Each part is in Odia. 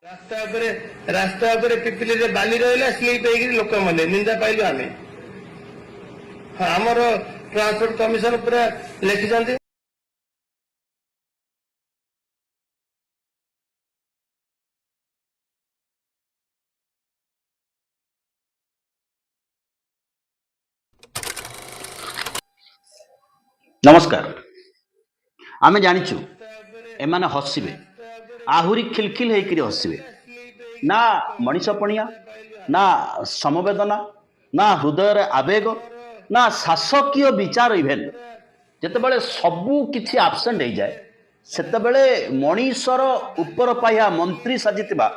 रास्ता पिपिली रे बाली रहा स्लीप हो लोक मैंने निंदा पाइलु आम हाँ आमर ट्रांसपोर्ट कमिशन पूरा लिखिं नमस्कार आम जाचु एमाने हसबे आहुरी खिलखिल होकर हसबे ना मनीषपणिया ना समवेदना ना हृदय आवेग ना शासकीय विचार इभेन जितेबाला सबू किछि आबसेंट हो जाए सेतेबेले मनीषर उपर पाया मंत्री साजिथिबा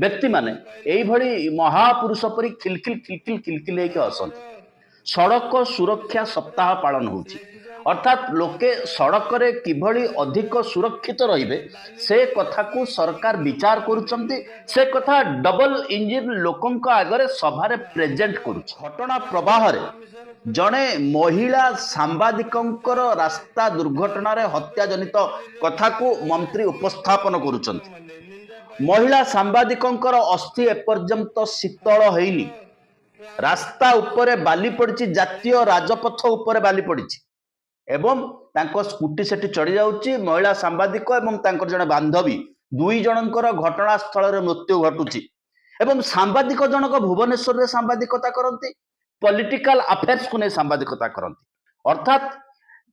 व्यक्ति माने एइभଳି महापुरुष परि खिलखिल खिलखिल खिलखिल होकर हसंती। सड़क सुरक्षा सप्ताह पालन होछि अर्थात लोके सड़क रे किभଳି अधिक सुरक्षित रहिबे से कथा को सरकार विचार करुचंती। से कथा डबल इंजिन लोकंक आगरे सभारे प्रेजेंट करुछ। घटना प्रवाह रे जणे महिला सांबादिकंकर रास्ता दुर्घटना रे हत्या जनित कथा को मंत्री उपस्थापन करुचंती। महिला सांबादिकंकर अस्थि एपर्यंत शीतल हेइनी रास्ता उपरे बाली पड़ी जातीय राजपथ उपरे बाली पड़ी एवं तांको स्कूटी सेठी चढ़ी जाउची महिला सांबादिक एवं तांकर जने बांधवी दुई जनकर घटनास्थल रे मृत्यु घटुची एवं सांबादिक जनक भुवनेश्वर रे सांबादिकता करंती पॉलिटिकल अफेयर्स को ने सांबादिकता करंती अर्थात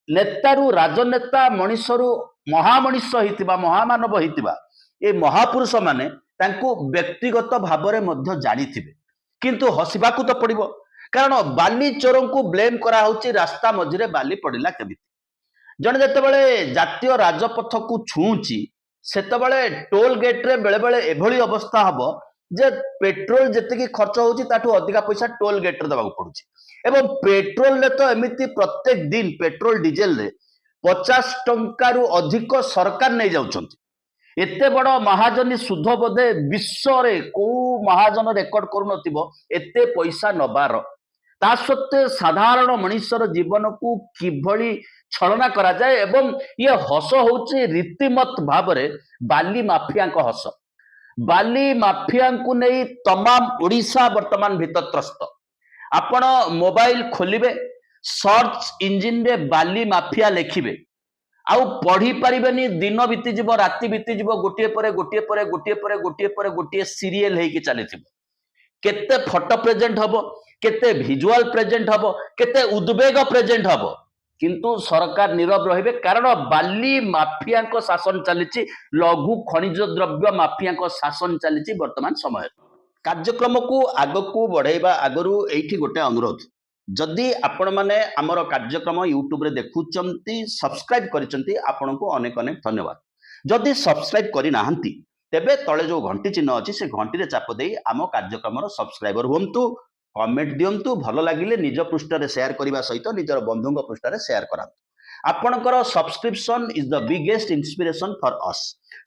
नेतारू राजनेता मनीषरू महामनीष होइतिबा महामानव होइतिबा ए महापुरुष माने तांको व्यक्तिगत भाबरे मध्य जानिथिबे किंतु हसिबाकू तो पड़िबो कारण बाली चोरों को ब्लेम करा होची रास्ता मझिरे बाली पड़िला केमिति जने जेतेबेले जातीय राजपथ को छुंची सेतेबेले टोल गेट रे बेले बेले एभली अवस्था हबो जे पेट्रोल जेतिकी खर्च होची ताठू अधिका पैसा टोल गेट रे दबाक पड़ुची एवं पेट्रोल ले तो एमिति प्रत्येक दिन पेट्रोल डीजेल रे 50 टंका रु अधिक सरकार नै जाउछंती। एते बड़ महाजनी सुध बोधे विश्व रे को महाजन रेकर्ड करू नथिबो एते पैसा नबार ता सत्ते साधारण मनुष्यर जीवन को किभली छलना करा जाए एवं ये हस होची रीतिमत भावरे बाली माफिया को हस बाली माफिया को नहीं तमाम ओडिशा वर्तमान भीतत्रस्त आपण मोबाइल खोलिबे सर्च इंजिन रे बाली माफिया लिखिबे आउ पढ़ी पारिबेनी दिन बीती जीव राति बीती जीव गोटे परे गोटे परे गोटे परे गोटे परे गोटे सीरियल हेकि चलीथिबो केते फोटो प्रेजेंट हबो केते विजुअल प्रेजेंट हबो केते उद्वेग प्रेजेंट हबो किंतु सरकार नीरव रहिबे कारण बाली माफिया को शासन चलीछि लघु खनिज द्रव्य माफिया को शासन चलीछि वर्तमान समय कार्यक्रम को आगकू बढ़ाइबा आगरू एठी गोटे अनुरोध जदि आपण माने आमर कार्यक्रम यूट्यूब रे देखुचंती सब्सक्राइब करिसंती आपण को अनेक अनेक धन्यवाद। जदि सब्सक्राइब करि नाहंती तेबे तळे जो घंटी चिन्ह अछि से घंटी रे चाप देई आम कार्यक्रम रो सब्सक्राइबर हुंतु कमेंट दियंतु भलो लागिले निज पृष्ठ रे शेयर करिबा सहित निजर बंधुंग पृष्ठ रे शेयर करांतु। आपणकर subscription is the biggest inspiration for us.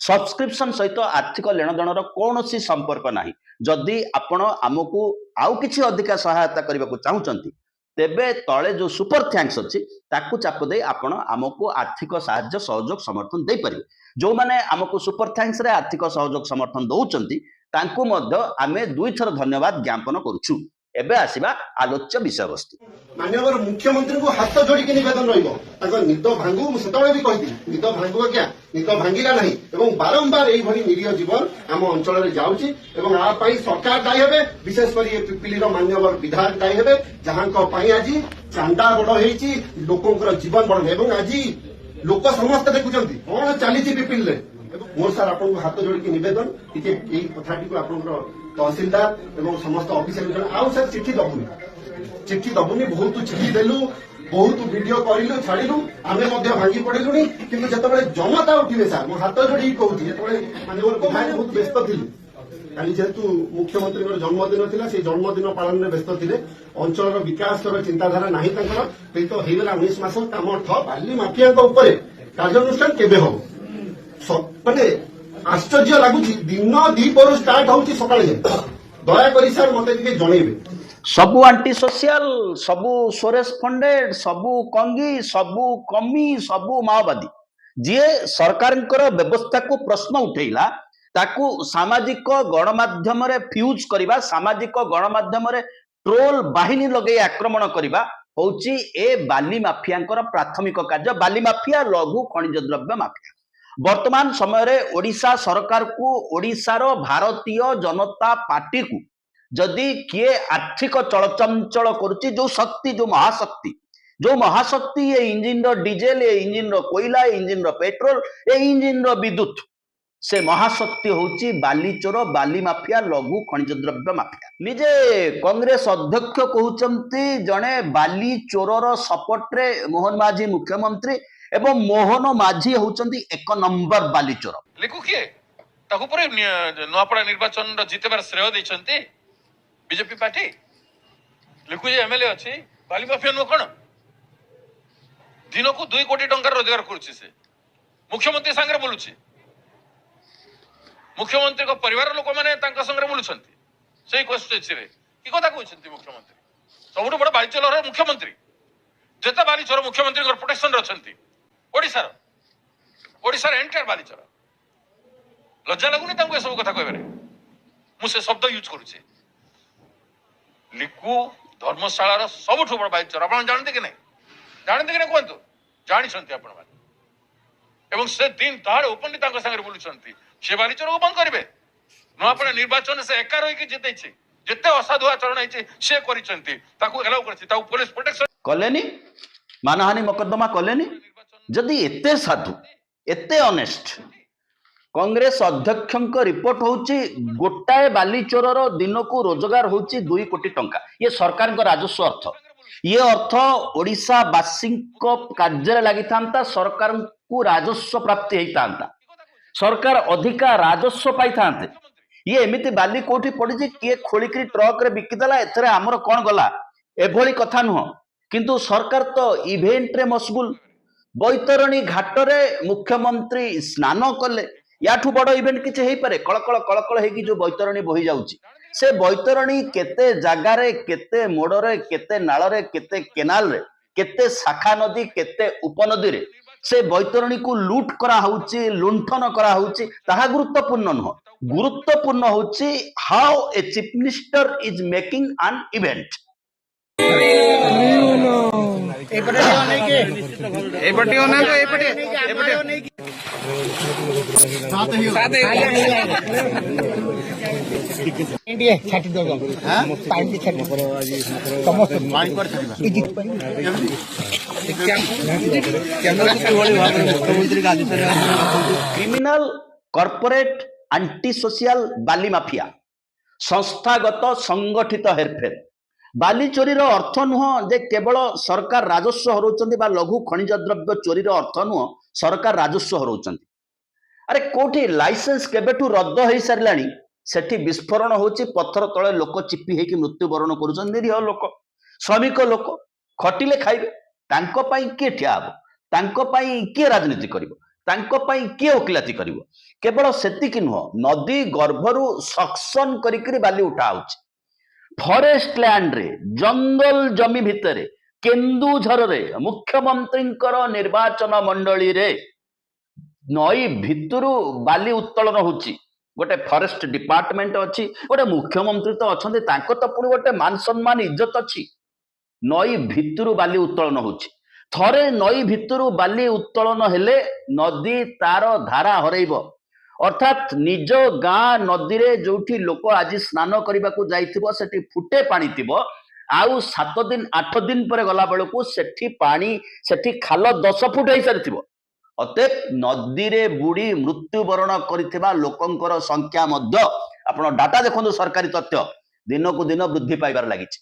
Subscription सहित आर्थिक लेनदेन कौनसी संपर्क नाही। जदि आपण आमको आउ किछि अधिका सहायता करबा को चाहुचंती तेबे तळे जो सुपर थैंक्स अछि ताकू चाप दे आपण आमको आर्थिक सहायता सहयोग समर्थन दे परिबे। जो माने आमको सुपर थैंक्स रे आर्थिक सहयोग समर्थन दउचंती तांकू मध्य आमे दुई थर धन्यवाद ज्ञापन करूछु। एबे आसीबा आलोच्य विषय वस्तु माननीय मुख्यमंत्री को हाथ जोड़ी निवेदन रहिबो निद भांगू मु सेतबे भी कहिथि निद भांगू क्या निद भांगिला नहीं एवं बारंबार एई भली निरीह जीवन आम अंचल रे जाउची एवं आ पई सरकार दायी हेबे विशेष करी पिपिली रो मान्यवर विधायक दायी हेबे जहां को पई आजी चांदा बड़ हेची लोकंकर जीवन बड़ एवं आजी लोक समस्त देखुचंती कोन चलीची पिपिली रे मोर सर आपन को हाथ जोड़ी निवेदन टिके एई कथाटी को आपन तहसीलदार एवं समस्त ऑफिसर आउ सर चिट्ठी दबुनी बहुत चिट्ठी देलु बहुत वीडियो करिलु छाड़िलु आमे मध्य भांगी पड़िलुनी किंतु जतबेले जनता उठिबे सर मो हाथ जोड़ी कहूची जतबेले माने विधायक बहुत व्यस्त थिलु काली जेतु मुख्यमंत्री जन्मदिन थिला से जन्मदिन पालन में व्यस्त थिले अंचल विकास चिंताधारा नाही तांकर तो हेगला 19 मास काम ठ बाली माफिया ऊपर कार्यानुष्ठान केबे हो माने आश्चर्य लगुच दिन दीपर स्टार्ट होची सकाळे दया करी सर मते टिके जणैबे सबु आंटी सोशल सबु सोरेश फंडेड सबु कंगी सबु कमी सबु माओवादी जी सरकार व्यवस्था को प्रश्न उठेला ତାକୁ ସାମାଜିକ ଗଣମାଧ୍ୟମରେ ଫ୍ୟୁଜ କରିବା, ସାମାଜିକ ଗଣମାଧ୍ୟମରେ ଟ୍ରୋଲ ବାହିନୀ ଲଗେଇ ଆକ୍ରମଣ କରିବା ହଉଛି ଏ ବାଲି ମାଫିଆଙ୍କର ପ୍ରାଥମିକ କାର୍ଯ୍ୟ। ବାଲି ମାଫିଆ, ଲଘୁ ଖଣିଜ ଦ୍ରବ୍ୟ ମାଫିଆ। ବର୍ତ୍ତମାନ ସମୟରେ ଓଡ଼ିଶା ସରକାରକୁ, ଓଡ଼ିଶାର ଭାରତୀୟ ଜନତା ପାର୍ଟିକୁ ଯଦି କିଏ ଆର୍ଥିକ ଚଳଚଞ୍ଚଳ କରୁଛି, ଯୋଉ ଶକ୍ତି, ଯୋଉ ମହାଶକ୍ତି ଏ ଇଞ୍ଜିନର ଡିଜେଲ, ଏ ଇଞ୍ଜିନର କୋଇଲା, ଏ ଇଞ୍ଜିନର ପେଟ୍ରୋଲ, ଏ ଇଞ୍ଜିନର ବିଦ୍ୟୁତ, ସେ ମହାଶକ୍ତି ହଉଛି ବାଲି ଚୋର, ବାଲି ମାଫିଆ, ଲଘୁ ଖଣିଜ ଦ୍ରବ୍ୟ ମାଫିଆ। ନିଜେ କଂଗ୍ରେସ ଅଧ୍ୟକ୍ଷ କହୁଛନ୍ତି ଜଣେ ବାଲି ଚୋରର ସପୋର୍ଟରେ ମୋହନ ମାଝୀ ମୁଖ୍ୟମନ୍ତ୍ରୀ ଏବଂ ମୋହନ ମାଝୀ ହଉଛନ୍ତି 1 ନମ୍ବର ବାଲି ଚୋର। ଲିକୁ କିଏ ତାକୁ ପରେ ନୂଆପଡ଼ା ନିର୍ବାଚନ ଜିତିବାର ଶ୍ରେୟ ଦେଇଛନ୍ତି ବିଜେପି ପାର୍ଟି। ଲିକୁ ଯେ ଏମଏଲଏ ଅଛି, ବାଲି ମାଫିଆ ନୁହ କଣ? ଦିନକୁ 2 କୋଟି ଟଙ୍କାର ରୋଜଗାର କରୁଛି, ସେ ମୁଖ୍ୟମନ୍ତ୍ରୀ ସାଙ୍ଗରେ ବୁଲୁଛି, ମୁଖ୍ୟମନ୍ତ୍ରୀଙ୍କ ପରିବାର ଲୋକମାନେ ତାଙ୍କ ସାଙ୍ଗରେ ବୁଲୁଛନ୍ତି ସେଇ କନଷ୍ଟିଚୁଏନ୍ସିରେ। କି କଥା କହୁଛନ୍ତି ମୁଖ୍ୟମନ୍ତ୍ରୀ? ସବୁଠୁ ବଡ ବାଲିଚୋର ମୁଖ୍ୟମନ୍ତ୍ରୀ, ଯେତେ ବାଲିଚୋର ମୁଖ୍ୟମନ୍ତ୍ରୀଙ୍କ ପ୍ରୋଟେକ୍ସନରେ ଅଛନ୍ତି ଓଡ଼ିଶାର ଏଣ୍ଟାୟାର ବାଲିଚୋର। ଲଜ୍ଜା ଲାଗୁନି ତାଙ୍କୁ ଏସବୁ କଥା କହିବାରେ? ମୁଁ ସେ ଶବ୍ଦ ୟୁଜ କରୁଛି। ଲିକୁ ଧର୍ମଶାଳାର ସବୁଠୁ ବଡ ବାଲିଚୋର। ଆପଣ ଜାଣନ୍ତି କି ନାହିଁ? ଜାଣନ୍ତି କି ନାହିଁ କୁହନ୍ତୁ? ଜାଣିଛନ୍ତି ଆପଣମାନେ। ଏବଂ ସେ ଦିନ ଦହାଡେ ଓପନଲି ତାଙ୍କ ସାଙ୍ଗରେ ବୁଲୁଛନ୍ତି। ସେ ବାଲିଚୋରକୁ ବନ୍ଦ କରିବେ। ନୂଆପଡ଼ା ନିର୍ବାଚନ ସେ ଏକା ରହିକି ଜିତେଇଛି, ଯେତେ ଅସାଧୁ ଆଚରଣ ହେଇଛି ସେ କରିଛନ୍ତି, ତାକୁ ଏଲାଉ କରିଛି, ତାକୁ ପୋଲିସ ପ୍ରୋଟେକ୍ସନ କଲେନି, ମାନହାନି ମକଦ୍ଦମା କଲେନି। ଯଦି ଏତେ ସାଧୁ, ଏତେ ଅନେଷ୍ଟ, କଂଗ୍ରେସ ଅଧ୍ୟକ୍ଷଙ୍କ ରିପୋର୍ଟ ହଉଛି ଗୋଟାଏ ବାଲି ଚୋରର ଦିନକୁ ରୋଜଗାର ହଉଛି 2 କୋଟି ଟଙ୍କା। ଇଏ ସରକାରଙ୍କ ରାଜସ୍ୱ ଅର୍ଥ। ଇଏ ଅର୍ଥ ଓଡ଼ିଶାବାସୀଙ୍କ କାର୍ଯ୍ୟରେ ଲାଗିଥାନ୍ତା, ସରକାରଙ୍କୁ ରାଜସ୍ୱ ପ୍ରାପ୍ତି ହେଇଥାନ୍ତା, ସରକାର ଅଧିକା ରାଜସ୍ୱ ପାଇଥାନ୍ତେ। ଇଏ ଏମିତି ବାଲି କୋଉଠି ପଡିଛି, କିଏ ଖୋଳିକିରି ଟ୍ରକରେ ବିକିଦେଲା, ଏଥିରେ ଆମର କଣ ଗଲା, ଏଭଳି କଥା ନୁହଁ। କିନ୍ତୁ ସରକାର ତ ଇଭେଣ୍ଟରେ ମସଗୁଲ। ବୈତରଣୀ ଘାଟରେ ମୁଖ୍ୟମନ୍ତ୍ରୀ ସ୍ନାନ କଲେ, ୟାଠୁ ବଡ ଇଭେଣ୍ଟ କିଛି ହେଇପାରେ? କଳକଳ କଳକଳ ହେଇକି ଯୋଉ ବୈତରଣୀ ବୋହି ଯାଉଛି, ସେ ବୈତରଣୀ କେତେ ଜାଗାରେ, କେତେ ମୋଡରେ, କେତେ ନାଳରେ, କେତେ କେନାଲରେ, କେତେ ଶାଖା ନଦୀ, କେତେ ଉପନଦୀରେ ସେ ବୈତରଣୀକୁ ଲୁଟ କରାହଉଛି, ଲୁଣ୍ଠନ କରାହଉଛି, ତାହା ଗୁରୁତ୍ୱପୂର୍ଣ୍ଣ ନୁହଁ। ଗୁରୁତ୍ୱପୂର୍ଣ୍ଣ ହଉଛି how a chief minister is making an event. Criminal, corporate, anti social ବାଲି ମାଫିଆ, ସଂସ୍ଥାଗତ ସଂଗଠିତ ହେରଫେର। ବାଲି ଚୋରିର ଅର୍ଥ ନୁହଁ ଯେ କେବଳ ସରକାର ରାଜସ୍ୱ ହରଉଛନ୍ତି, ବା ଲଘୁ ଖଣିଜ ଦ୍ରବ୍ୟ ଚୋରିର ଅର୍ଥ ନୁହଁ ସରକାର ରାଜସ୍ୱ ହରଉଛନ୍ତି। ଆରେ କୋଉଠି ଲାଇସେନ୍ସ କେବେଠୁ ରଦ୍ଦ ହେଇସାରିଲାଣି, ସେଠି ବିସ୍ଫୋରଣ ହଉଛି, ପଥର ତଳେ ଲୋକ ଚିପି ହେଇକି ମୃତ୍ୟୁବରଣ କରୁଛନ୍ତି। ନିରୀହ ଲୋକ, ଶ୍ରମିକ ଲୋକ, ଖଟିଲେ ଖାଇବେ, ତାଙ୍କ ପାଇଁ କିଏ ଠିଆ ହବ? ତାଙ୍କ ପାଇଁ କିଏ ରାଜନୀତି କରିବ? ତାଙ୍କ ପାଇଁ କିଏ ଓକିଲାତି କରିବ? କେବଳ ସେତିକି ନୁହଁ, ନଦୀ ଗର୍ଭରୁ ସକ୍ସନ କରିକିରି ବାଲି ଉଠା ହଉଛି। ଫରେଷ୍ଟ ଲ୍ୟାଣ୍ଡରେ, ଜଙ୍ଗଲ ଜମି ଭିତରେ, କେନ୍ଦୁଝରରେ ମୁଖ୍ୟମନ୍ତ୍ରୀଙ୍କର ନିର୍ବାଚନ ମଣ୍ଡଳୀରେ ନଈ ଭିତରୁ ବାଲି ଉତ୍ତୋଳନ ହଉଛି। ଗୋଟେ ଫରେଷ୍ଟ ଡିପାର୍ଟମେଣ୍ଟ ଅଛି, ଗୋଟେ ମୁଖ୍ୟମନ୍ତ୍ରୀ ତ ଅଛନ୍ତି, ତାଙ୍କ ତ ପୁଣି ଗୋଟେ ମାନ ସମ୍ମାନ ଇଜ୍ଜତ ଅଛି। ନଈ ଭିତରୁ ବାଲି ଉତ୍ତୋଳନ ହଉଛି। ଥରେ ନଈ ଭିତରୁ ବାଲି ଉତ୍ତୋଳନ ହେଲେ ନଦୀ ତାର ଧାରା ହରେଇବ। ଅର୍ଥାତ୍ ନିଜ ଗାଁ ନଦୀରେ ଯୋଉଠି ଲୋକ ଆଜି ସ୍ନାନ କରିବାକୁ ଯାଇଥିବ, ସେଠି ଫୁଟେ ପାଣି ଥିବ, ଆଉ 7 ଦିନ 8 ଦିନ ପରେ ଗଲା ବେଳକୁ ସେଠି ପାଣି, ସେଠି ଖାଲ 10 ଫୁଟ ହେଇସାରିଥିବ। ଅତଏବ ନଦୀରେ ବୁଡି ମୃତ୍ୟୁବରଣ କରିଥିବା ଲୋକଙ୍କର ସଂଖ୍ୟା ମଧ୍ୟ, ଆପଣ ଡାଟା ଦେଖନ୍ତୁ, ସରକାରୀ ତଥ୍ୟ ଦିନକୁ ଦିନ ବୃଦ୍ଧି ପାଇବାରେ ଲାଗିଛି।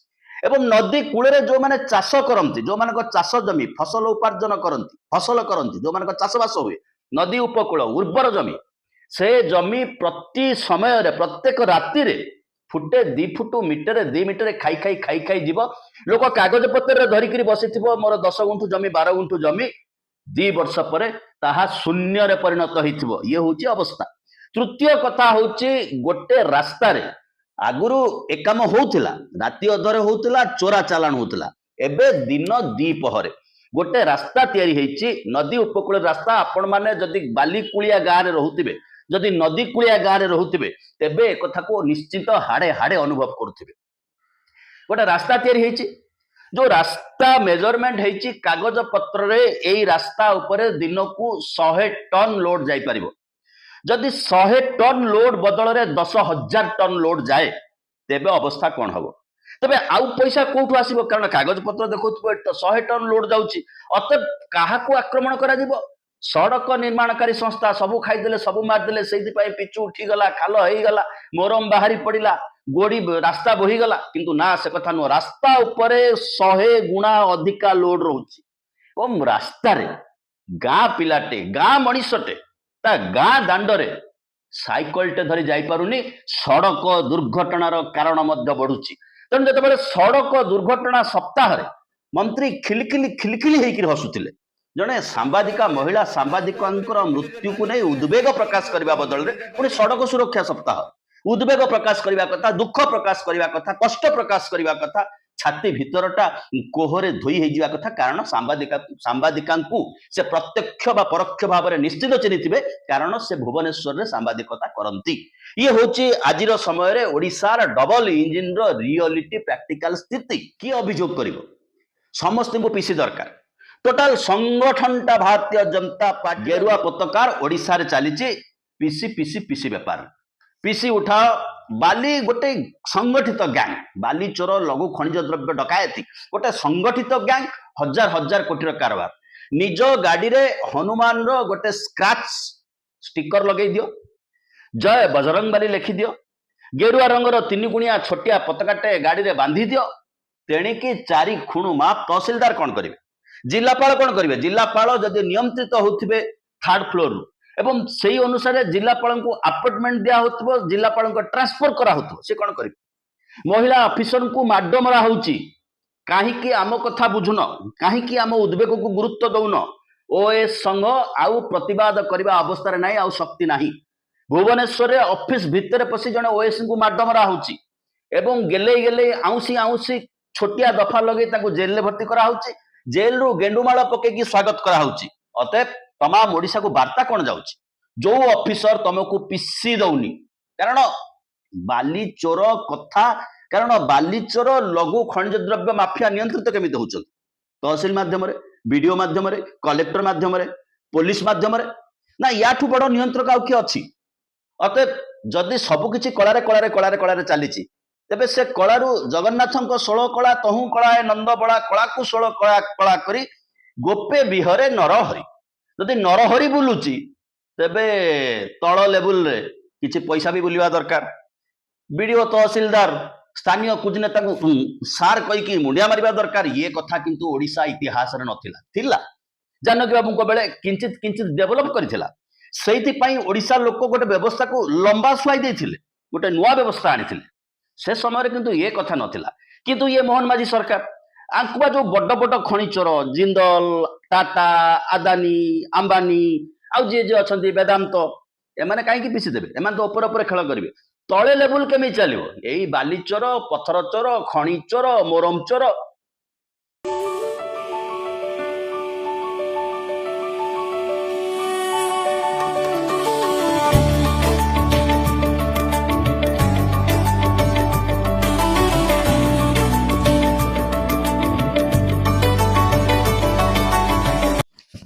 ଏବଂ ନଦୀ କୂଳରେ ଯୋଉମାନେ ଚାଷ କରନ୍ତି, ଯୋଉମାନଙ୍କ ଚାଷ ଜମି, ଫସଲ ଉପାର୍ଜନ କରନ୍ତି, ଫସଲ କରନ୍ତି, ଯୋଉମାନଙ୍କ ଚାଷବାସ ହୁଏ, ନଦୀ ଉପକୂଳ ଉର୍ବର ଜମି, ସେ ଜମି ପ୍ରତି ସମୟରେ, ପ୍ରତ୍ୟେକ ରାତିରେ ଫୁଟେ 2 ଫୁଟ, ମିଟରେ 2 ମିଟରେ ଖାଇ ଖାଇ ଯିବ। ଲୋକ କାଗଜ ପତ୍ରରେ ଧରିକିରି ବସିଥିବ, ମୋର 10 ଗୁଣ୍ଠୁ ଜମି, 12 ଗୁଣ୍ଠୁ ଜମି, 2 ବର୍ଷ ପରେ ତାହା ଶୂନ୍ୟରେ ପରିଣତ ହେଇଥିବ। ଇଏ ହଉଛି ଅବସ୍ଥା। ତୃତୀୟ କଥା ହଉଛି, ଗୋଟେ ରାସ୍ତାରେ ଆଗରୁ ଏ କାମ ହଉଥିଲା, ରାତି ଅଧରେ ହଉଥିଲା, ଚୋରା ଚାଲାଣ ହଉଥିଲା। ଏବେ ଦିନ 2 ପହରେ ଗୋଟେ ରାସ୍ତା ତିଆରି ହେଇଛି, ନଦୀ ଉପକୂଳ ରାସ୍ତା। ଆପଣ ମାନେ ଯଦି ବାଲିକୁଳିଆ ଗାଁରେ ରହୁଥିବେ, ଯଦି ନଦୀ କୂଳିଆ ଗାଁରେ ରହୁଥିବେ ତେବେ ଏକଥାକୁ ନିଶ୍ଚିତ ହାଡ଼େ ହାଡ଼େ ଅନୁଭବ କରୁଥିବେ। ଗୋଟେ ରାସ୍ତା ତିଆରି ହେଇଛି, ଯୋଉ ରାସ୍ତା ମେଜରମେଣ୍ଟ ହେଇଛି କାଗଜ ପତ୍ରରେ ଏଇ ରାସ୍ତା ଉପରେ ଦିନକୁ 100 ଟନ୍ ଲୋଡ୍ ଯାଇପାରିବ। ଯଦି 100 ଟନ୍ ଲୋଡ୍ ବଦଳରେ 10,000 ଟନ୍ ଲୋଡ୍ ଯାଏ ତେବେ ଅବସ୍ଥା କଣ ହବ? ତେବେ ଆଉ ପଇସା କୋଉଠୁ ଆସିବ? କାରଣ କାଗଜ ପତ୍ର ଦେଖୁଥିବ 100 ଟନ୍ ଲୋଡ୍ ଯାଉଛି। ଅତଏବ କାହାକୁ ଆକ୍ରମଣ କରାଯିବ? ସଡ଼କ ନିର୍ମାଣକାରୀ ସଂସ୍ଥା ସବୁ ଖାଇଦେଲେ, ସବୁ ମାରିଦେଲେ, ସେଇଥିପାଇଁ ପିଚୁ ଉଠିଗଲା, ଖାଲ ହେଇଗଲା, ମୋରମ ବାହାରି ପଡିଲା, ଗୋଡି ରାସ୍ତା ବୋହିଗଲା। କିନ୍ତୁ ନା, ସେ କଥା ନୁହଁ। ରାସ୍ତା ଉପରେ 100 ଗୁଣା ଅଧିକା ଲୋଡ୍ ରହୁଛି ଏବଂ ରାସ୍ତାରେ ଗାଁ ପିଲାଟେ, ଗାଁ ମଣିଷଟେ ତା ଗାଁ ଦାଣ୍ଡରେ ସାଇକେଲଟେ ଧରି ଯାଇପାରୁନି, ସଡ଼କ ଦୁର୍ଘଟଣାର କାରଣ ମଧ୍ୟ ବଢୁଛି। ତେଣୁ ଯେତେବେଳେ ସଡ଼କ ଦୁର୍ଘଟଣା ସପ୍ତାହରେ ମନ୍ତ୍ରୀ ଖିଲିଖିଲି ହେଇକି ହସୁଥିଲେ, ଜଣେ ସାମ୍ବାଦିକା, ମହିଳା ସାମ୍ବାଦିକଙ୍କର ମୃତ୍ୟୁକୁ ନେଇ ଉଦ୍ବେଗ ପ୍ରକାଶ କରିବା ବଦଳରେ ପୁଣି ସଡ଼କ ସୁରକ୍ଷା ସପ୍ତାହ ଉଦ୍ବେଗ ପ୍ରକାଶ କରିବା କଥା, ଦୁଃଖ ପ୍ରକାଶ କରିବା କଥା, କଷ୍ଟ ପ୍ରକାଶ କରିବା କଥା, ଛାତି ଭିତରଟା କୋହରେ ଧୋଇ ହେଇଯିବା କଥା। କାରଣ ସାମ୍ବାଦିକାଙ୍କୁ ସେ ପ୍ରତ୍ୟକ୍ଷ ବା ପରୋକ୍ଷ ଭାବରେ ନିଶ୍ଚିତ ଚିହ୍ନିଥିବେ, କାରଣ ସେ ଭୁବନେଶ୍ୱରରେ ସାମ୍ବାଦିକତା କରନ୍ତି। ଇଏ ହଉଛି ଆଜିର ସମୟରେ ଓଡ଼ିଶାର ଡବଲ ଇଞ୍ଜିନର ରିଅଲିଟି ପ୍ରାକ୍ଟିକାଲ ସ୍ଥିତି। କିଏ ଅଭିଯୋଗ କରିବ? ସମସ୍ତଙ୍କୁ ପିସି ଦରକାର। ଟୋଟାଲ ସଂଗଠନଟା ଭାରତୀୟ ଜନତା ପାର୍ଟି ଗେରୁଆ ପତାକାର ଓଡ଼ିଶାରେ ଚାଲିଛି ପିସି ପିସି ପିସି ବେପାର। ପିସି ଉଠାଅ, ବାଲି ଗୋଟେ ସଂଗଠିତ ଗ୍ୟାଙ୍ଗ, ବାଲି ଚୋର, ଲଘୁ ଖଣିଜ ଦ୍ରବ୍ୟ ଡକାୟତି ଗୋଟେ ସଂଗଠିତ ଗ୍ୟାଙ୍ଗ, ହଜାର ହଜାର କୋଟିର କାରବାର। ନିଜ ଗାଡ଼ିରେ ହନୁମାନର ଗୋଟେ ସ୍କ୍ରାଚ ଷ୍ଟିକର ଲଗେଇ ଦିଅ, ଜୟ ବଜରଙ୍ଗବାଲି ଲେଖିଦିଅ, ଗେରୁଆ ରଙ୍ଗର 3 ଗୁଣିଆ ଛୋଟିଆ ପତାକାଟେ ଗାଡ଼ିରେ ବାନ୍ଧି ଦିଅ। ତେଣିକି 4 ଖୁଣୁ ମାପ। ତହସିଲଦାର କଣ କରିବେ? ଜିଲ୍ଲାପାଳ କଣ କରିବେ? ଜିଲ୍ଲାପାଳ ଯଦି ନିୟନ୍ତ୍ରିତ ହେଉଥିବେ 3rd ଫ୍ଲୋରରୁ ଏବଂ ସେଇ ଅନୁସାରେ ଜିଲ୍ଲାପାଳଙ୍କୁ ଆପଏଣ୍ଟମେଣ୍ଟ ଦିଆ ହେଉଥିବ, ଜିଲ୍ଲାପାଳଙ୍କ ଟ୍ରାନ୍ସଫର କରା ହେଉଥିବ, ସେ କଣ କରିବେ? ମହିଳା ଅଫିସରଙ୍କୁ ମାଡ ମରା ହେଉଛି, କାହିଁକି ଆମ କଥା ବୁଝୁନ, କାହିଁକି ଆମ ଉଦ୍ବେଗକୁ ଗୁରୁତ୍ୱ ଦଉନ? ଓଏସ୍ ସଂଘ ଆଉ ପ୍ରତିବାଦ କରିବା ଅବସ୍ଥାରେ ନାହିଁ, ଆଉ ଶକ୍ତି ନାହିଁ। ଭୁବନେଶ୍ୱରରେ ଅଫିସ ଭିତରେ ପଶି ଜଣେ ଓଏସ୍ଙ୍କୁ ମାଡ ମରା ହେଉଛି ଏବଂ ଗେଲେଇ ଆଉଁସି ଛୋଟିଆ ଦଫା ଲଗେଇ ତାଙ୍କୁ ଜେଲରେ ଭର୍ତ୍ତି କରାହେଉଛି, ଜେଲରୁ ଗେଣ୍ଡୁମାଳ ପକେଇକି ସ୍ୱାଗତ କରାହେଉଛି। ଅତଏବ ତମାମ ଓଡ଼ିଶାକୁ ବାର୍ତ୍ତା କଣ ଯାଉଛି? ଯୋଉ ଅଫିସର ତମକୁ ପିସି ଦଉନି, କାରଣ ବାଲି ଚୋର କଥା, କାରଣ ବାଲି ଚୋର, ଲଘୁ ଖଣିଜ ଦ୍ରବ୍ୟ ମାଫିଆ ନିୟନ୍ତ୍ରିତ କେମିତି ହଉଛନ୍ତି? ତହସିଲ ମାଧ୍ୟମରେ, ବିଡିଓ ମାଧ୍ୟମରେ, କଲେକ୍ଟର ମାଧ୍ୟମରେ, ପୋଲିସ ମାଧ୍ୟମରେ। ନା ୟାଠୁ ବଡ ନିୟନ୍ତ୍ରକ ଆଉ କିଏ ଅଛି? ଅତଏବ ଯଦି ସବୁକିଛି କଳାରେ ଚାଲିଛି, ତେବେ ସେ କଳାରୁ ଜଗନ୍ନାଥଙ୍କ 16 କଳା ତହୁଁ କଳାଏ ନନ୍ଦବଳା, କଳାକୁ 16 କଳା କରି ଗୋପେ ବିହରେ ନରହରି। ଯଦି ନରହରି ବୁଲୁଛି ତେବେ ତଳ ଲେବୁଲରେ କିଛି ପଇସା ବି ବୁଲିବା ଦରକାର। ବିଡିଓ, ତହସିଲଦାର, ସ୍ଥାନୀୟ କୁଜନେତାଙ୍କୁ ସାର୍ କହିକି ମୁଣ୍ଡିଆ ମାରିବା ଦରକାର। ଇଏ କଥା କିନ୍ତୁ ଓଡ଼ିଶା ଇତିହାସରେ ନଥିଲା। ଥିଲା ଜାନକୀ ବାବୁଙ୍କ ବେଳେ କିଞ୍ଚିତ ଡେଭଲପ କରିଥିଲା। ସେଇଥିପାଇଁ ଓଡ଼ିଶା ଲୋକ ଗୋଟେ ବ୍ୟବସ୍ଥାକୁ ଲମ୍ବା ଶୁଆଇ ଦେଇଥିଲେ, ଗୋଟେ ନୂଆ ବ୍ୟବସ୍ଥା ଆଣିଥିଲେ। ସେ ସମୟରେ କିନ୍ତୁ ଏ କଥା ନଥିଲା। କିନ୍ତୁ ଇଏ ମୋହନ ମାଝୀ ସରକାର, ଆଙ୍କୁବା ଯୋଉ ବଡ ବଡ ଖଣି ଚୋର, ଜିନ୍ଦଲ, ଟାଟା, ଆଦାନୀ, ଆମ୍ବାନୀ, ଆଉ ଯିଏ ଅଛନ୍ତି ବେଦାନ୍ତ, ଏମାନେ କାହିଁକି ପିସି ଦେବେ? ଏମାନେ ତ ଉପରେ ଖେଳ କରିବେ, ତଳେ ଲେବୁଲ କେମିତି ଚାଲିବ? ଏଇ ବାଲି ଚୋର, ପଥର ଚୋର, ଖଣି ଚୋର, ମୋରମ ଚୋର।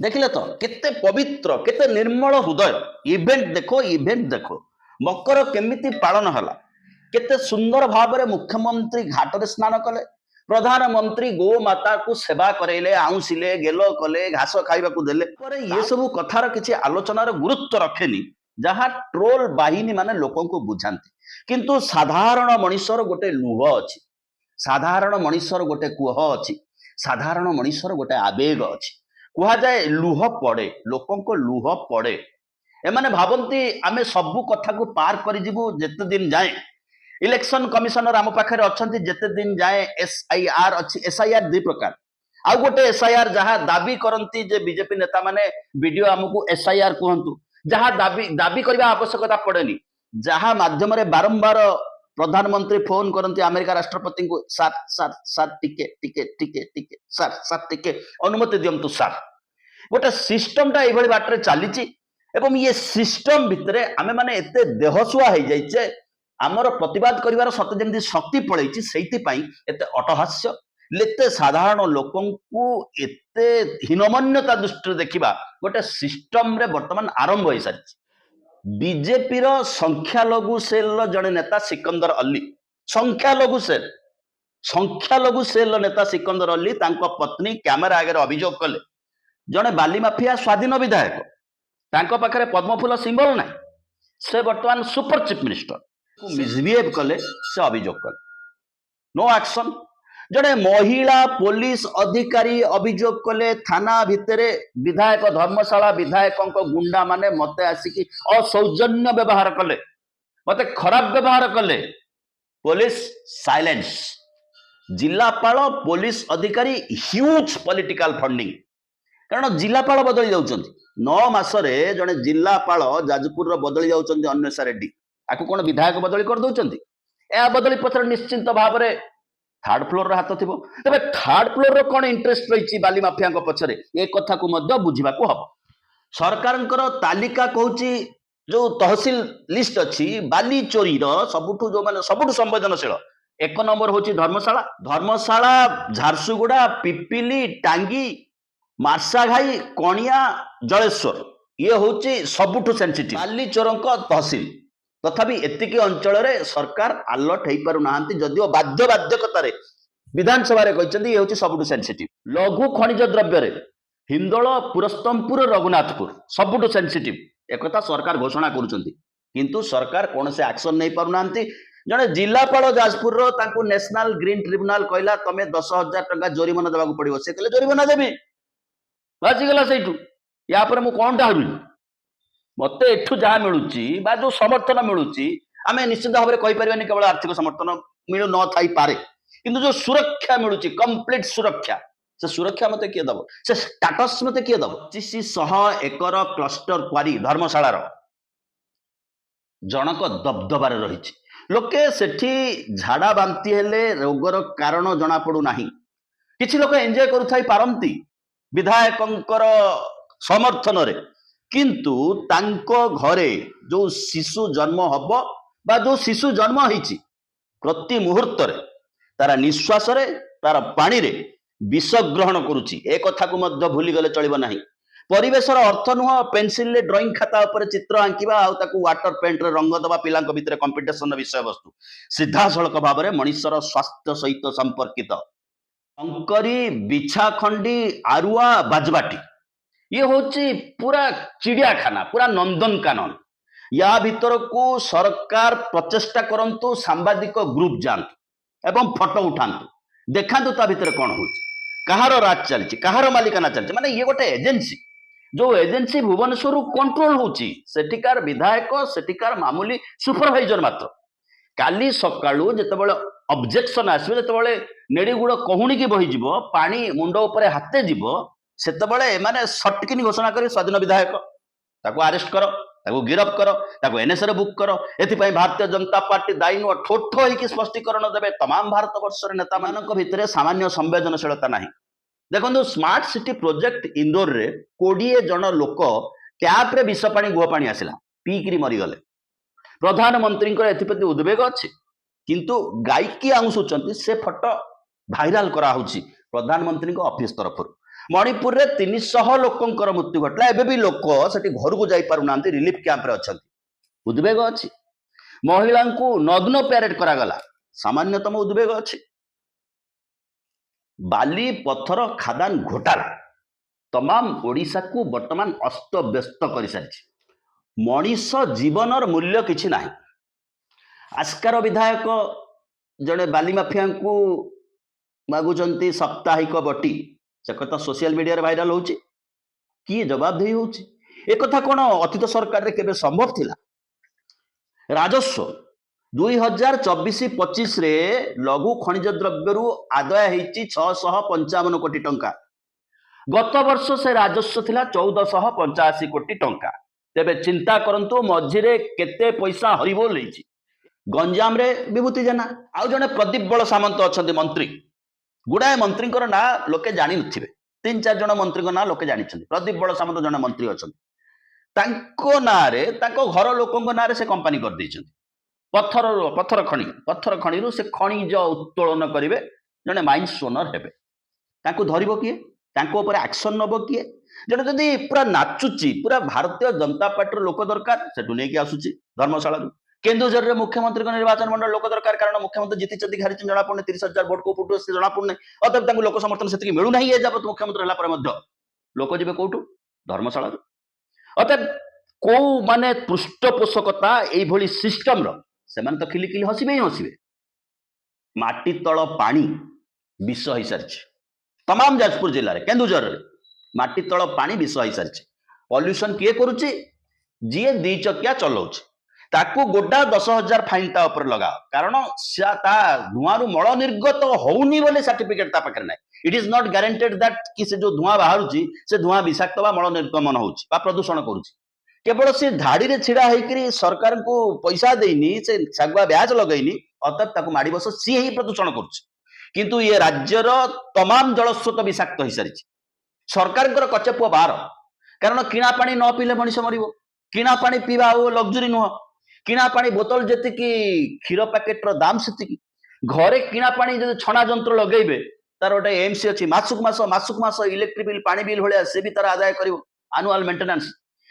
ଦେଖିଲେ ତ କେତେ ପବିତ୍ର, କେତେ ନିର୍ମଳ ହୃଦୟ। ଇଭେଣ୍ଟ ଦେଖ ମକର କେମିତି ପାଳନ ହେଲା, କେତେ ସୁନ୍ଦର ଭାବରେ ମୁଖ୍ୟମନ୍ତ୍ରୀ ଘାଟରେ ସ୍ନାନ କଲେ, ପ୍ରଧାନମନ୍ତ୍ରୀ ଗୋମାତାକୁ ସେବା କରେଇଲେ, ଆଉଁସିଲେ, ଗେଲ କଲେ, ଘାସ ଖାଇବାକୁ ଦେଲେ। ପରେ ଏ ସବୁ କଥାର କିଛି ଆଲୋଚନାର ଗୁରୁତ୍ୱ ରଖେନି, ଯାହା ଟ୍ରୋଲ ବାହିନୀ ମାନେ ଲୋକଙ୍କୁ ବୁଝାନ୍ତି। କିନ୍ତୁ ସାଧାରଣ ମଣିଷର ଗୋଟେ ଲୁହ ଅଛି, ସାଧାରଣ ମଣିଷର ଗୋଟେ କୁହ ଅଛି, ସାଧାରଣ ମଣିଷର ଗୋଟେ ଆବେଗ ଅଛି। କୁହାଯାଏ ଲୁହ ପଡେ, ଲୋକଙ୍କ ଲୁହ ପଡେ। ଏମାନେ ଭାବନ୍ତି ଆମେ ସବୁ କଥାକୁ ପାର କରିଯିବୁ ଯେତେ ଦିନ ଯାଏ ଇଲେକ୍ସନ କମିଶନର ଆମ ପାଖରେ ଅଛନ୍ତି, ଯେତେ ଦିନ ଯାଏ SIR ଅଛି। SIR 2 ପ୍ରକାର। ଆଉ ଗୋଟେ SIR ଯାହା ଦାବି କରନ୍ତି ଯେ ବିଜେପି ନେତା ମାନେ, ଭିଡିଓ ଆମକୁ SIR କୁହନ୍ତୁ, ଯାହା ଦାବି କରିବା ଆବଶ୍ୟକତା ପଡେନି, ଯାହା ମାଧ୍ୟମରେ ବାରମ୍ବାର ପ୍ରଧାନମନ୍ତ୍ରୀ ଫୋନ କରନ୍ତି ଆମେରିକା ରାଷ୍ଟ୍ରପତିଙ୍କୁ, ସାର୍ ଟିକେ ସାର୍ ଟିକେ ଅନୁମତି ଦିଅନ୍ତୁ ସାର୍। ଗୋଟେ ସିଷ୍ଟମଟା ଏଇଭଳି ବାଟରେ ଚାଲିଛି ଏବଂ ଇଏ ସିଷ୍ଟମ ଭିତରେ ଆମେ ମାନେ ଏତେ ଦେହସୁଆ ହେଇଯାଇଛେ ଆମର ପ୍ରତିବାଦ କରିବାର ସତେ ଯେମିତି ଶକ୍ତି ପଳେଇଛି ସେଇଥିପାଇଁ ଏତେ ଅଟହାସ୍ୟ ଏତେ ସାଧାରଣ ଲୋକଙ୍କୁ ଏତେ ହୀନମନ୍ୟତା ଦୃଷ୍ଟିରେ ଦେଖିବା ଗୋଟେ ସିଷ୍ଟମରେ ବର୍ତ୍ତମାନ ଆରମ୍ଭ ହେଇସାରିଛି। ବିଜେପିର ସଂଖ୍ୟାଲଘୁ ସେଲର ଜଣେ ନେତା ସିକନ୍ଦର ଅଲ୍ଲୀ ସଂଖ୍ୟାଲଘୁ ସେଲର ନେତା ସିକନ୍ଦର ଅଲ୍ଲୀ ତାଙ୍କ ପତ୍ନୀ କ୍ୟାମେରା ଆଗରେ ଅଭିଯୋଗ କଲେ ଜଣେ ବାଲି ମାଫିଆ ସ୍ୱାଧୀନ ବିଧାୟକ ତାଙ୍କ ପାଖରେ ପଦ୍ମଫୁଲ ସିମ୍ବଲ ନାହିଁ ସେ ବର୍ତ୍ତମାନ ସୁପର ଚିଫ ମିନିଷ୍ଟର ମିସବିହେଭ କଲେ ସେ ଅଭିଯୋଗ କଲେ नो एक्शन जड़े महिला पुलिस अधिकारी अभियोग कले थाना भितर विधायक धर्मशाला विधायक गुंडा माने मते आसिकी असौजन्य व्यवहार कले मते खराब व्यवहार कले पुलिस साइलेंस जिलापाल पुलिस अधिकारी ह्यूज पॉलिटिकल फंडिंग कारण जिलापाल बदली जाउछन्ति 9 मासरे जड़े जिलापाल जाजपुर बदली जाउछन्ति अन्वेषा रेड्डी आकु कोन विधायक बदली कर दउछन्ति या बदली पत्र निश्चिंत भाव में थर्ड फ्लोर हाथ थी तेज थर्ड फ्लोर कौन इंटरेस्ट रही बाली माफिया पछरे ए कथा को बुझा हम सरकार तालिका कहूँ जो तहसिल लिस्ट अच्छी बाली चोरी सबुठू जो माने सबुठू संवेदनशील 1 नंबर हूँ धर्मशाला झारसुगुड़ा पिपिली टांगी मार्साघाई कणिया जलेश्वर ये हूँ सबुठू सेंसिटिव बाली चोरों तहसिल तथापि एतिकी अंचल सरकार अलर्ट हो पारना जदिव बाध्यकतार विधानसभा कहते ये सबुठ सेंसिटिव लघु खनिज द्रव्य हिंदोल पुरस्तमपुर रघुनाथपुर सबुठ सेंसिटिव एक सरकार घोषणा करुँच सरकार कौन से एक्शन नहीं पारना जड़े जिलापाल जाजपुर नेशनल ग्रीन ट्रिब्यूनाल कहला तुम 10,000 टंका जोरिमाना देवाक पड़ो से कहले जोरिमाना देवी बाजिगला से या मुझे कौन टा हरू मत एठू जहाँ मिलूँ जो समर्थन मिलूँ आम निश्चित भाव में कहीपर केवल आर्थिक समर्थन मिलू न थी पारे किंतु जो सुरक्षा मिलूँ कंप्लीट सुरक्षा से सुरक्षा मत किए दब से स्टाटस मत किए दब 2500 एकर क्लस्टर क्वारी धर्मशालार जनक दबदबार रही लोके सेठी झाड़ा बांती हेले रोगर कारण जना पड़ू ना किसी लोक एंजॉय करुथाई पारंती विधायकंकर समर्थन रे किंतु तांको घरे जो शिशु जन्म हब बा जो शिशु जन्म होईची प्रति मुहूर्त रे तारा निश्वास रे तारा पानी रे विष ग्रहण करुची ए कथा को मध्य भूली गले चलिबो नाही परिवेशर अर्थ नुह पेंसिल रे ड्राइंग खाता ऊपर चित्र आंकिबा आ ताकू वाटर पेंट रे रंग दबा पिलांक भितर कंपटीशन विषय वस्तु सीधा सड़क भाव में मनुष्यर स्वास्थ्य सहित संपर्कित अंकरी बिछाखंडी आरुआ बाजबाटी ये हूँ पूरा चिड़ियाखाना पूरा नंदनकानन या भीतर को सरकार प्रचेष्टा करंतु सांबादिक ग्रुप जातु एवं फोटो उठातु देखातु ता भीतर कौन हो कहार राज चलती कहार मालिकाना चलती माने ये गोटे एजेंसी जो एजेंसी भुवनेश्वर कंट्रोल होची सेठिकार विधायक सेठिकार मामूली सुपरवाइजर मात्र काली सकाळू जेतेबेले ऑब्जेक्शन आसबे जेतेबेले नेड़ीगुड़ कहूणी की बहीजिव पानी मुंड उपरे हाते जीव सेतेबेले माने सटकिनी घोषणा करी स्वाधीन विधायक ताको अरेस्ट करो ताको गिरफ करो ताको एनएस रे बुक करो एथिपाई भारतीय जनता पार्टी दायी नुह ठोठ होइकी स्पष्टीकरण देबे तमाम भारत वर्षर नेता मानक भितरे सामान्य संवेदनशीलता नाही देखो स्मार्ट सिटी प्रोजेक्ट इंदौर रे 20 जन लोक टैप रे विष पानी गुह पानी आसिला पीकरी मरीगले प्रधानमंत्री एप्रति उद्वेग अच्छे किंतु गायकी आउंसुचंती से फोटो भाइराल करा होची प्रधानमंत्री ऑफिस तरफ मणिपुर रे 300 लोकंकर मृत्यु घटला एबे भी लोक सेठी घर को जाई पारु नांती रिलीफ कैंप रे अछंती उद्वेग अच्छी महिला को नग्न पैरेड करा गला सामान्यतम उद्वेग अच्छी बाली पत्थर खादान घोटाला तमाम ओडिशा को वर्तमान अस्त व्यस्त कर सारी मनीष जीवनर मूल्य किछि नाही आस्कार विधायक जड़े बाली माफिया को मागुचंती साप्ताहिक बटी से कथा सोशल मीडिया रे वायरल होची किए जवाबदेही होची एक कथा कोन अतीत सरकार रे केबे संभव थिला राजस्व 2024-25 रे लघु खनिज द्रव्य आदाय होती 655 कोटी टंका गत वर्ष से राजस्व थिला 1485 कोटी टंका तेबे चिंता करंतु मझिरे केते पैसा हरिबोल होईची गंजाम रे विभूति जेना आउ जने प्रदीप बल सामंत अछंती मंत्री गुड़ाए मंत्री ना लोके जानी नथिबे 3-4 जन मंत्री ना लोके जानी प्रदीप बल सामंत जने मंत्री अछंती ତାଙ୍କ ନାଁରେ ତାଙ୍କ ଘର ଲୋକଙ୍କ ନାଁରେ ସେ କମ୍ପାନୀ କରିଦେଇଛନ୍ତି। ପଥର ଖଣିରୁ ସେ ଖଣିଜ ଉତ୍ତୋଳନ କରିବେ, ଜଣେ ମାଇନ୍ସ ଓନର ହେବେ। ତାଙ୍କୁ ଧରିବ କିଏ? ତାଙ୍କ ଉପରେ ଆକ୍ସନ ନବ କିଏ? ଜଣେ ଯଦି ପୁରା ନାଚୁଛି, ପୁରା ଭାରତୀୟ ଜନତା ପାର୍ଟିର ଲୋକ ଦରକାର, ସେଠୁ ନେଇକି ଆସୁଛି ଧର୍ମଶାଳାରୁ। କେନ୍ଦୁଝରରେ ମୁଖ୍ୟମନ୍ତ୍ରୀଙ୍କ ନିର୍ବାଚନ ମଣ୍ଡଳ ଲୋକ ଦରକାର, କାରଣ ମୁଖ୍ୟମନ୍ତ୍ରୀ ଜିତିଛନ୍ତି ହାରିଛନ୍ତି ଜଣାପଡୁନି, 30,000 ଭୋଟ କୋଉ ପଟୁ ସେ ଜଣାପଡୁନି, ଅତଏବ ତାଙ୍କୁ ଲୋକ ସମର୍ଥନ ସେତିକି ମିଳୁନାହିଁ। ଏ ଯାବତ ମୁଖ୍ୟମନ୍ତ୍ରୀ ହେଲା ପରେ ମଧ୍ୟ ଲୋକ ଯିବେ କୋଉଠୁ? ଧର୍ମଶାଳାରୁ। ଅତଏବ କୋଉ ମାନେ ପୃଷ୍ଠପୋଷକତା ଏଇଭଳି ସିଷ୍ଟମର, ସେମାନେ ତ ଖିଲିଖିଲି ହସିବେ ହିଁ ହସିବେ। ମାଟି ତଳ ପାଣି ବିଷ ହେଇସାରିଛି ତମାମ ଯାଜପୁର ଜିଲ୍ଲାରେ, କେନ୍ଦୁଝରରେ ମାଟି ତଳ ପାଣି ବିଷ ହେଇସାରିଛି। ପଲ୍ୟୁସନ କିଏ କରୁଛି? ଯିଏ 2 ଚକିଆ ଚଲାଉଛି ତାକୁ ଗୋଟା 10,000 ଫାଇନ ତା ଉପରେ ଲଗାଅ, କାରଣ ତା ଧୂଆଁରୁ ମଳ ନିର୍ଗତ ହଉନି ବୋଲି ସାର୍ଟିଫିକେଟ ତା ପାଖରେ ନାହିଁ। ଇଟ୍ ଇଜ ନଟ୍ ଗ୍ୟାରେଣ୍ଟେଡ ଦ୍ୟାଟ କି ସେ ଯୋଉ ଧୂଆଁ ବାହାରୁଛି ସେ ଧୂଆଁ ବିଷାକ୍ତ ବା ମଳ ନିର୍ଗମନ ହଉଛି ବା ପ୍ରଦୂଷଣ କରୁଛି। କେବଳ ସେ ଧାଡିରେ ଛିଡା ହେଇକରି ସରକାରଙ୍କୁ ପଇସା ଦେଇନି, ସେ ଶାଗୁଆ ବ୍ୟାଜ ଲଗେଇନି, ଅର୍ଥାତ୍ ତାକୁ ମାଡି ବସ, ସିଏ ହିଁ ପ୍ରଦୂଷଣ କରୁଛି। କିନ୍ତୁ ଏ ରାଜ୍ୟର ତମାମ ଜଳସ୍ରୋତ ବିଷାକ୍ତ ହେଇସାରିଛି। ସରକାରଙ୍କର କଚପୁଅ ବାର, କାରଣ କିଣା ପାଣି ନ ପିଇଲେ ମଣିଷ ମରିବ। କିଣା ପାଣି ପିଇବା ଆଉ ଲକ୍ଜୁରୀ ନୁହଁ। କିଣା ପାଣି ବୋତଲ ଯେତିକି, କ୍ଷୀର ପ୍ୟାକେଟର ଦାମ ସେତିକି। ଘରେ କିଣା ପାଣି ଯଦି ଛଣା ଯନ୍ତ୍ର ଲଗେଇବେ, ତାର ଗୋଟେ ଏମ୍ସି ଅଛି, ମାସକୁ ମାସ ଇଲେକ୍ଟ୍ରିକ ବିଲ୍, ପାଣି ବିଲ୍ ଭଳିଆ ସେ ବି ତାର ଆଦାୟ କରିବ, ଆନୁଆଲ ମେଣ୍ଟେନାନ୍ସ।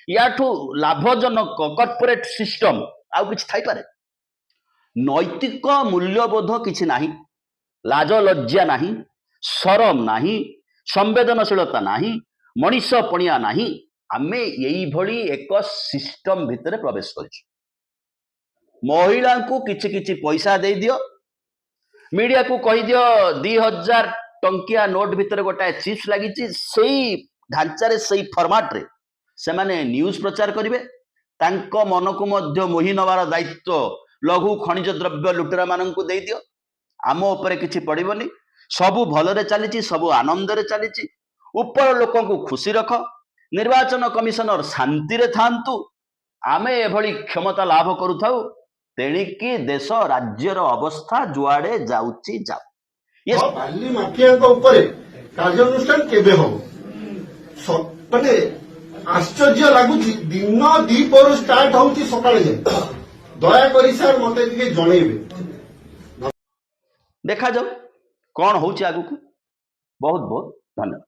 ୟାଠୁ ଲାଭଜନକ କର୍ପୋରେଟ ସିଷ୍ଟମ ଆଉ କିଛି ଥାଇପାରେ? ନୈତିକ ମୂଲ୍ୟବୋଧ କିଛି ନାହିଁ, ଲାଜ ଲଜ୍ଜା ନାହିଁ, ଶରମ ନାହିଁ, ସମ୍ବେଦନଶୀଳତା ନାହିଁ, ମଣିଷ ପଣିଆ ନାହିଁ। ଆମେ ଏଇଭଳି ଏକ ସିଷ୍ଟମ ଭିତରେ ପ୍ରବେଶ କରିଛୁ। ମହିଳାଙ୍କୁ କିଛି କିଛି ପଇସା ଦେଇଦିଅ, ମିଡିଆକୁ କହିଦିଅ 2,000 ଟଙ୍କିଆ ନୋଟ ଭିତରେ ଗୋଟାଏ ଚିପ୍ସ ଲାଗିଛି, ସେଇ ଢାଞ୍ଚାରେ, ସେଇ ଫର୍ମାଟରେ ସେମାନେ ନ୍ୟୁଜ ପ୍ରଚାର କରିବେ। ତାଙ୍କ ମନକୁ ମଧ୍ୟ ମୋହି ନେବାର ଦାୟିତ୍ୱ ଲଘୁ ଖଣିଜ ଦ୍ରବ୍ୟ ଲୁଟେରା ମାନଙ୍କୁ ଦେଇଦିଅ। ଆମ ଉପରେ କିଛି ପଡିବନି, ସବୁ ଭଲରେ ଚାଲିଛି, ସବୁ ଆନନ୍ଦରେ ଚାଲିଛି। ଉପର ଲୋକଙ୍କୁ ଖୁସି ରଖ, ନିର୍ବାଚନ କମିଶନର ଶାନ୍ତିରେ ଥାଆନ୍ତୁ, ଆମେ ଏଭଳି କ୍ଷମତା ଲାଭ କରୁଥାଉ। ତେଣିକି ଦେଶ ରାଜ୍ୟର ଅବସ୍ଥା ଯୁଆଡେ ଯାଉଛି ଯାଉ। ବାଲି ମାଫିଆଙ୍କ ଉପରେ କାର୍ଯ୍ୟାନୁଷ୍ଠାନ କେବେ ହବ? ମାନେ ଆଶ୍ଚର୍ଯ୍ୟ ଲାଗୁଛି, ଦିନ 2 ଷ୍ଟାର୍ଟ ହଉଛି ସକାଳେ ଯାଏ। ଦୟାକରି ସାର୍ ମତେ ଟିକେ ଜଣେଇବେ। ଦେଖାଯାଉ କଣ ହଉଛି ଆଗକୁ। ବହୁତ ବହୁତ ଧନ୍ୟବାଦ।